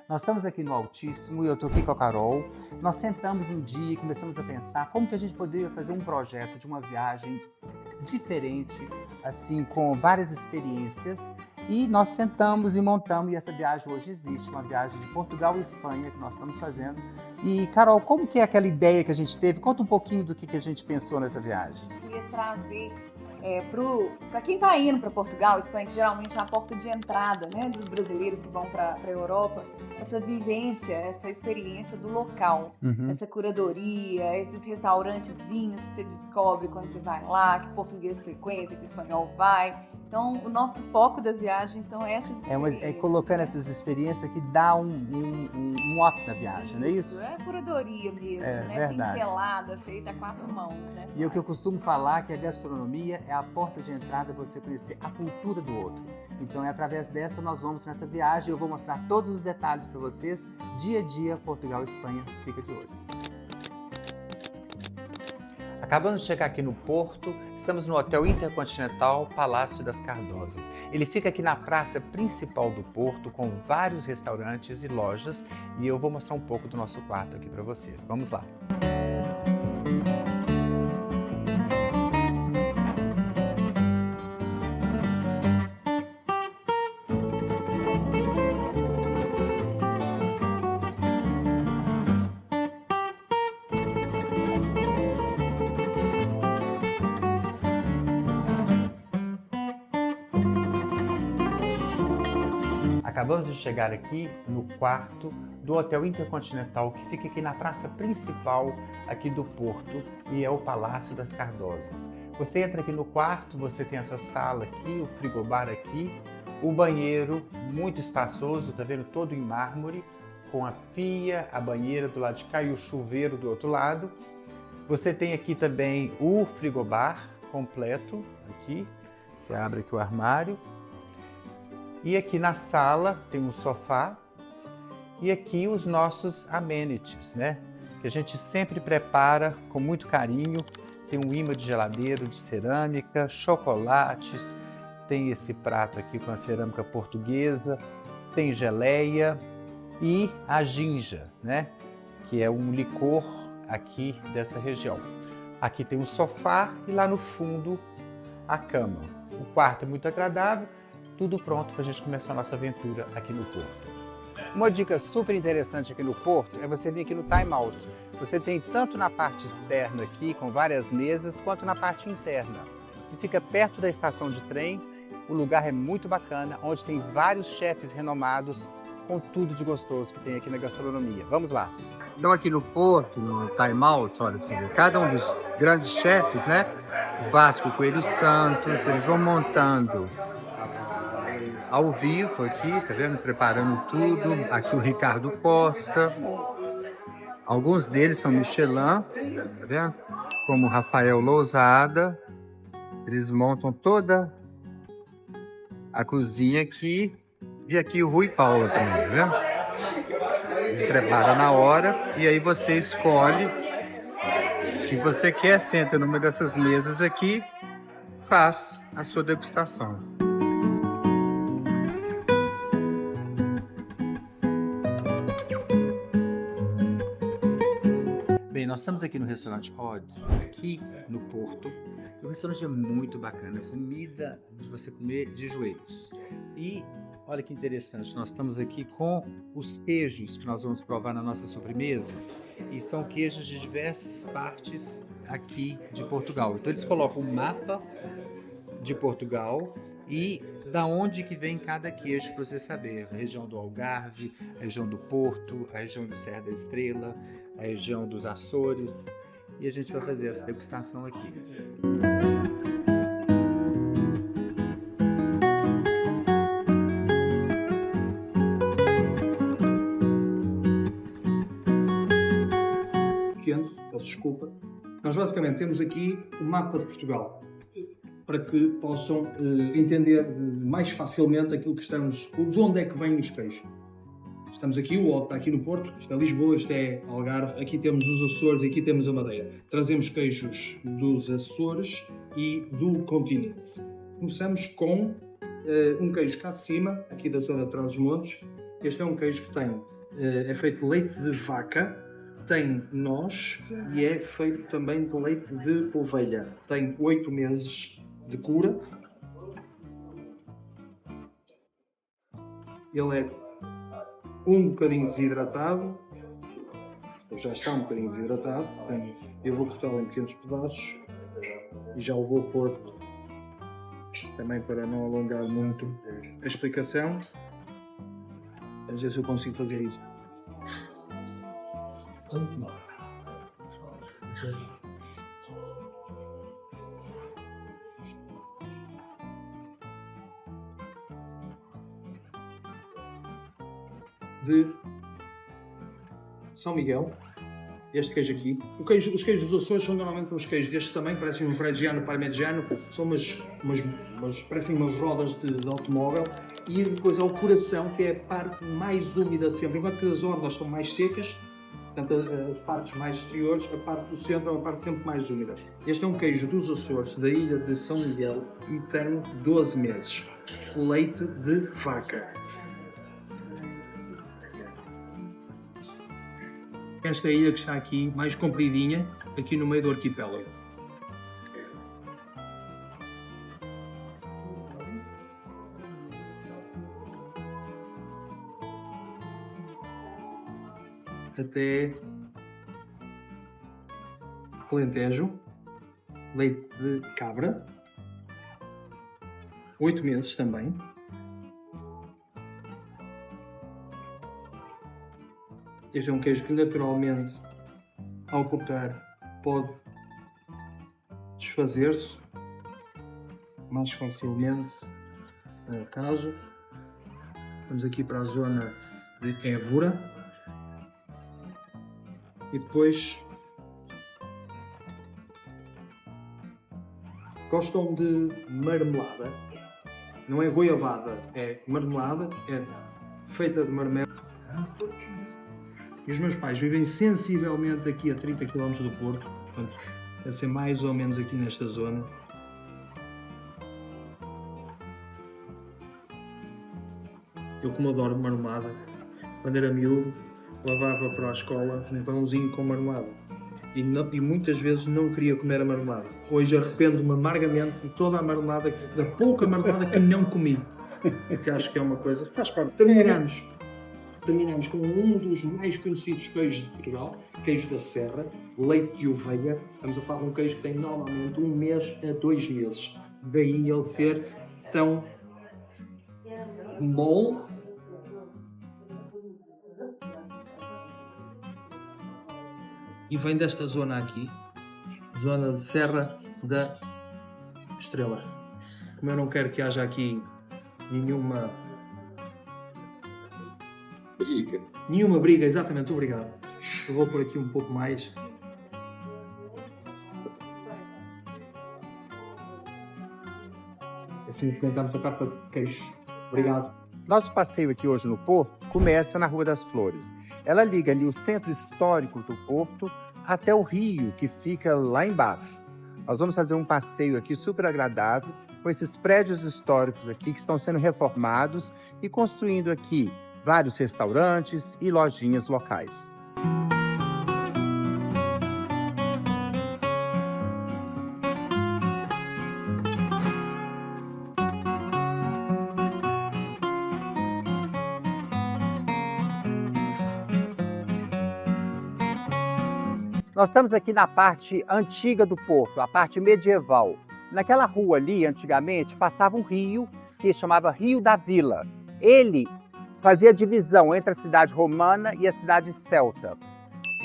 Nós estamos aqui no Altíssimo e eu estou aqui com a Carol. Nós sentamos um dia e começamos a pensar como que a gente poderia fazer um projeto de uma viagem diferente, assim, com várias experiências. E nós sentamos e montamos, e essa viagem hoje existe, uma viagem de Portugal e Espanha que nós estamos fazendo. E, Carol, como que é aquela ideia que a gente teve? Conta um pouquinho do que a gente pensou nessa viagem. A gente queria trazer para quem está indo para Portugal, Espanha, que geralmente é a porta de entrada, né, dos brasileiros que vão para a Europa, essa vivência, essa experiência do local, essa curadoria, esses restaurantezinhos que você descobre quando você vai lá, que o português frequenta, que o espanhol vai. Então, o nosso foco da viagem são essas experiências. É colocando essas experiências que dá um up na viagem, não é isso? É curadoria mesmo, né? Verdade. Pincelada, feita a 4 mãos, né? E o que eu costumo falar é que a gastronomia é a porta de entrada para você conhecer a cultura do outro. Então é através dessa nós vamos nessa viagem, eu vou mostrar todos os detalhes para vocês, dia a dia, Portugal e Espanha, fica de olho. Acabamos de chegar aqui no Porto, estamos no Hotel Intercontinental Palácio das Cardosas. Ele fica aqui na praça principal do Porto, com vários restaurantes e lojas, e eu vou mostrar um pouco do nosso quarto aqui para vocês. Vamos lá! Acabamos de chegar aqui no quarto do Hotel Intercontinental, que fica aqui na praça principal aqui do Porto, e é o Palácio das Cardosas. Você entra aqui no quarto, você tem essa sala aqui, o frigobar aqui, o banheiro muito espaçoso, tá vendo, todo em mármore, com a pia, a banheira do lado de cá e o chuveiro do outro lado. Você tem aqui também o frigobar completo, aqui, você abre aqui o armário. E aqui na sala tem um sofá e aqui os nossos amenities, né? Que a gente sempre prepara com muito carinho. Tem um imã de geladeira de cerâmica, chocolates, tem esse prato aqui com a cerâmica portuguesa, tem geleia e a ginja, né? Que é um licor aqui dessa região. Aqui tem um sofá e lá no fundo a cama. O quarto é muito agradável. Tudo pronto para a gente começar a nossa aventura aqui no Porto. Uma dica super interessante aqui no Porto é você vir aqui no Time Out. Você tem tanto na parte externa aqui, com várias mesas, quanto na parte interna. E fica perto da estação de trem, o lugar é muito bacana, onde tem vários chefes renomados, com tudo de gostoso que tem aqui na gastronomia. Vamos lá! Então aqui no Porto, no Time Out, olha, você vê, cada um dos grandes chefes, né? O Vasco Coelho Santos, eles vão montando ao vivo aqui, tá vendo? Preparando tudo. Aqui o Ricardo Costa. Alguns deles são Michelin, tá vendo? Como o Rafael Lousada. Eles montam toda a cozinha aqui. E aqui o Rui Paula também, tá vendo? Eles preparam na hora e aí você escolhe o que você quer, senta numa dessas mesas aqui, faz a sua degustação. Bem, nós estamos aqui no restaurante Odd, aqui no Porto. O restaurante é muito bacana, comida de você comer de joelhos. E olha que interessante, nós estamos aqui com os queijos que nós vamos provar na nossa sobremesa. E são queijos de diversas partes aqui de Portugal. Então eles colocam um mapa de Portugal e da onde que vem cada queijo para você saber. A região do Algarve, a região do Porto, a região de Serra da Estrela, a região dos Açores, e a gente vai fazer essa degustação aqui. Peço desculpa. Nós basicamente temos aqui o mapa de Portugal, para que possam entender mais facilmente aquilo que estamos, de onde é que vêm os queijos. Estamos aqui, o Odd está aqui no Porto, isto é Lisboa, isto é Algarve, aqui temos os Açores e aqui temos a Madeira. Trazemos queijos dos Açores e do continente. Começamos com um queijo cá de cima, aqui da zona de Trás-os-Montes. Este é um queijo que tem é feito de leite de vaca, tem noz e é feito também de leite de ovelha. Tem 8 meses de cura. Ele é um bocadinho desidratado, ou já está um bocadinho desidratado. Eu vou cortá-lo em pequenos pedaços e já o vou pôr também para não alongar muito a explicação. Vamos ver se eu consigo fazer isso. De São Miguel, este queijo aqui. Os queijos dos Açores são normalmente uns queijos deste tamanho, parecem um Reggiano Parmigiano, são parecem umas rodas de automóvel. E depois é o coração, que é a parte mais úmida sempre. Enquanto que as hordas estão mais secas, portanto, as partes mais exteriores, a parte do centro é uma parte sempre mais úmida. Este é um queijo dos Açores, da ilha de São Miguel, e tem 12 meses. Leite de vaca. Esta é a ilha que está aqui, mais compridinha, aqui no meio do arquipélago. Até Alentejo, leite de cabra, 8 meses também. Este é um queijo que naturalmente, ao cortar, pode desfazer-se mais facilmente, no caso. Vamos aqui para a zona de Évora. E depois gostam de marmelada. Não é goiabada, é marmelada, é feita de marmelo. E os meus pais vivem sensivelmente aqui a 30 km do Porto, portanto, deve ser mais ou menos aqui nesta zona. Eu, como adoro marmelada, quando era miúdo, lavava para a escola um pãozinho com marmelada. E muitas vezes não queria comer a marmelada. Hoje arrependo-me amargamente de toda a marmelada, da pouca marmelada que não comi. Porque acho que é uma coisa, faz parte. Terminamos com um dos mais conhecidos queijos de Portugal, queijo da Serra, leite de ovelha. Estamos a falar de um queijo que tem normalmente 1 mês a 2 meses. Daí ele ser tão mole. E vem desta zona aqui, zona de Serra da Estrela. Como eu não quero que haja aqui nenhuma briga, exatamente, obrigado. Eu vou por aqui um pouco mais. Assim tentamos a capa de queijo. Obrigado. Nosso passeio aqui hoje no Porto começa na Rua das Flores. Ela liga ali o centro histórico do Porto até o rio, que fica lá embaixo. Nós vamos fazer um passeio aqui super agradável com esses prédios históricos aqui que estão sendo reformados e construindo aqui vários restaurantes e lojinhas locais. Nós estamos aqui na parte antiga do Porto, a parte medieval. Naquela rua ali, antigamente, passava um rio que se chamava Rio da Vila. Ele fazia divisão entre a cidade romana e a cidade celta.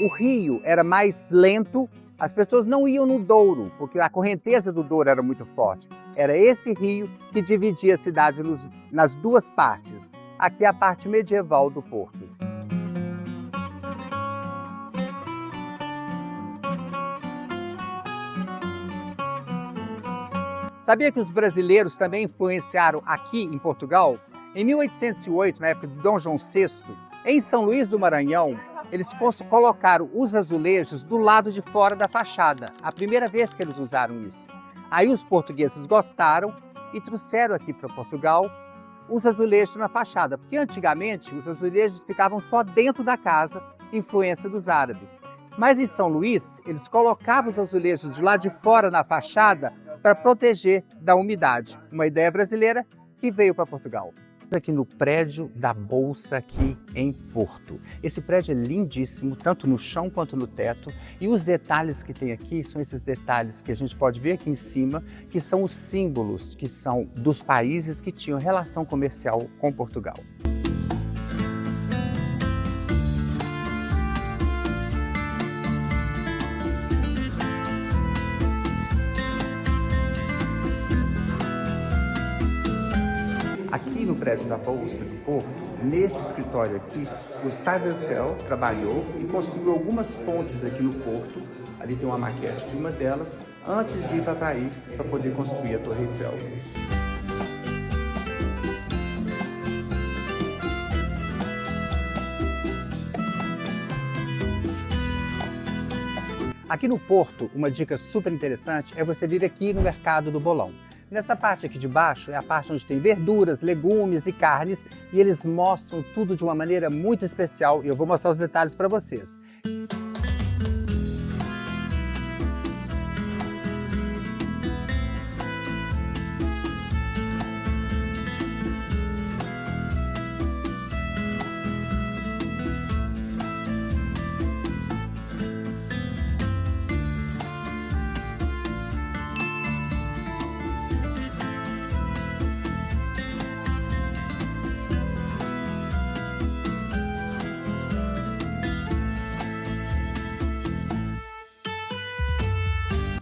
O rio era mais lento, as pessoas não iam no Douro, porque a correnteza do Douro era muito forte. Era esse rio que dividia a cidade nas duas partes. Aqui é a parte medieval do Porto. Sabia que os brasileiros também influenciaram aqui em Portugal? Em 1808, na época de Dom João VI, em São Luís do Maranhão, eles colocaram os azulejos do lado de fora da fachada. A primeira vez que eles usaram isso. Aí os portugueses gostaram e trouxeram aqui para Portugal os azulejos na fachada, porque antigamente os azulejos ficavam só dentro da casa, influência dos árabes. Mas em São Luís, eles colocavam os azulejos de lá de fora na fachada para proteger da umidade. Uma ideia brasileira que veio para Portugal. Aqui no prédio da Bolsa aqui em Porto. Esse prédio é lindíssimo, tanto no chão quanto no teto. E os detalhes que tem aqui são esses detalhes que a gente pode ver aqui em cima, que são os símbolos que são dos países que tinham relação comercial com Portugal. Aqui no prédio da Bolsa do Porto, neste escritório aqui, Gustave Eiffel trabalhou e construiu algumas pontes aqui no Porto. Ali tem uma maquete de uma delas, antes de ir para Paris para poder construir a Torre Eiffel. Aqui no Porto, uma dica super interessante é você vir aqui no Mercado do Bolão. Nessa parte aqui de baixo é a parte onde tem verduras, legumes e carnes e eles mostram tudo de uma maneira muito especial e eu vou mostrar os detalhes para vocês.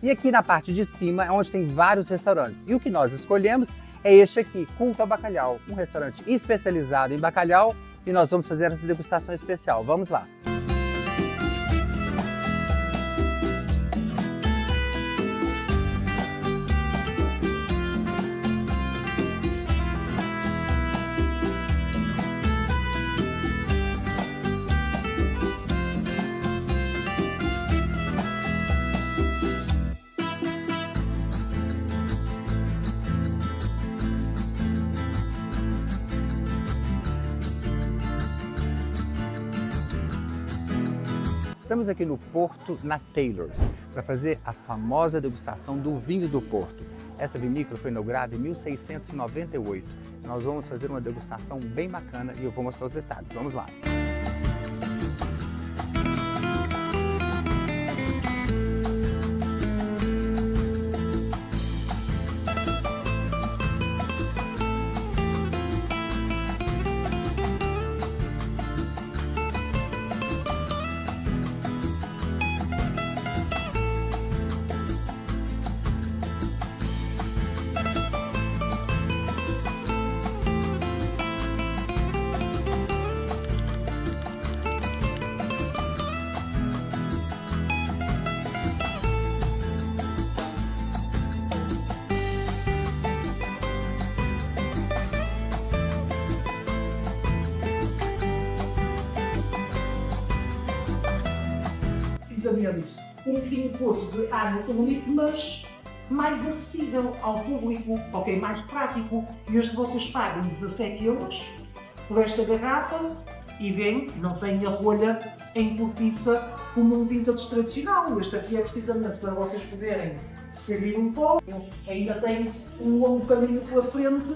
E aqui na parte de cima é onde tem vários restaurantes. E o que nós escolhemos é este aqui, Culto ao Bacalhau, um restaurante especializado em bacalhau e nós vamos fazer essa degustação especial. Vamos lá! Estamos aqui no Porto, na Taylor's, para fazer a famosa degustação do vinho do Porto. Essa vinícola foi inaugurada em 1698. Nós vamos fazer uma degustação bem bacana e eu vou mostrar os detalhes. Vamos lá! Precisamente um vinho Porto de água única, mas mais acessível ao público, ok, mais prático. E este vocês pagam 17 € por esta garrafa e bem, não tem a rolha em cortiça como um vintage tradicional. Este aqui é precisamente para vocês poderem servir um pouco. Ainda tem um longo caminho pela frente.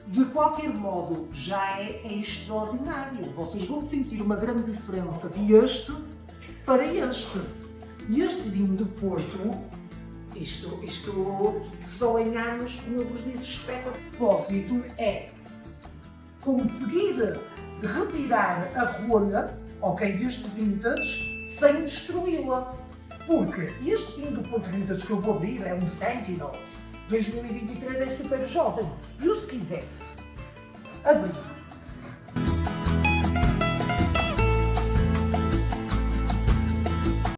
De qualquer modo, já é extraordinário. Vocês vão sentir uma grande diferença de este para este. E este vinho de Porto, isto só em anos, como eu vos disse, espetacular. O propósito é conseguir retirar a rolha, ok, deste vintage sem destruí-la. Porque este vinho do Porto Vintage que eu vou abrir é um Sentinels. 2023 é super jovem. Eu, se quisesse abrir